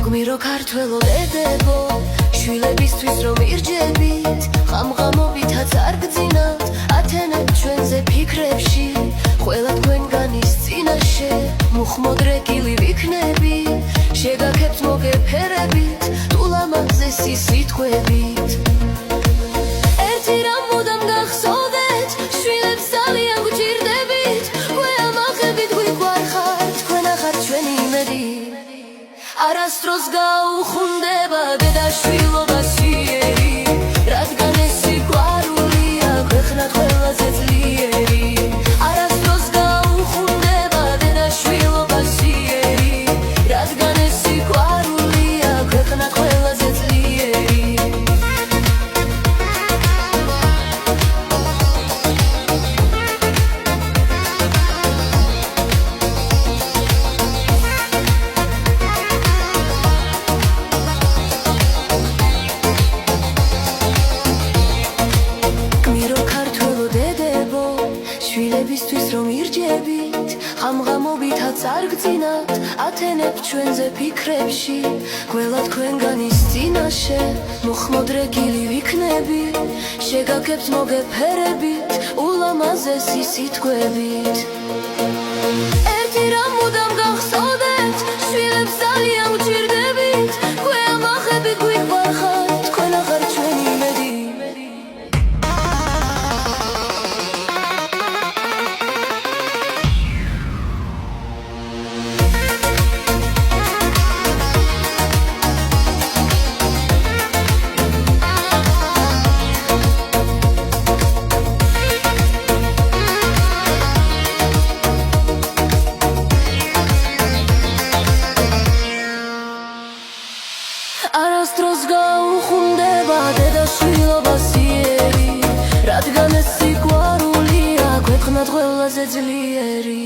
გმირო ქართველო დედებო, შვილებისთვის რომ ირჯებით, ღამღამობითაც არ გძინავთ, ათენებთ ჩვენზე ფიქრებში, ყველა თქვენგანის წინაშე, მუხმოდრეკილი ვიქნები, შეგაქებთ მოგეფერებით, თუ ლამაზესი სიტყვებით. ერთი რამ მუდამ გახსოვდეთ, შვილებს ძალიან გვჭირდებით, გვეამახებით გვიგვარხართ, თქვენ ახართ ჩვენი იმედი. არასდროს გაუხუნდება დედა-შვილობა სიერი, რადგან ეს სიყვარულია ქვეყნად ყველაზე ძლიერი. არასდროს გაუხუნდება დედა-შვილობა სიერი, რადგან ეს სიყვარულია ქვეყნად ყველაზე ძლიერი. შვილებისთვის რომ ირჯებით, ღამღამობითაც არ გძინავთ, ათენებთ ჩვენზე ფიქრებში, ყველა თქვენგანის წინაშე, მუხმოდრეკილი ვიქნები, შეგაქებთ მოგეფერებით, ულამაზესი სიტყვებით. ერთი რამ მუდამ გახსოვდეთ, შვილებს ძალიან გვჭირდებით, გვეამახებით გვიგვარხართ, თქვენ ახართ ჩვენი იმედი. არასდროს გაუხუნდება დედა-შვილობა სიერი, რადგან ეს სიყვარულია ქვეყნად ყველაზე ძლიერი.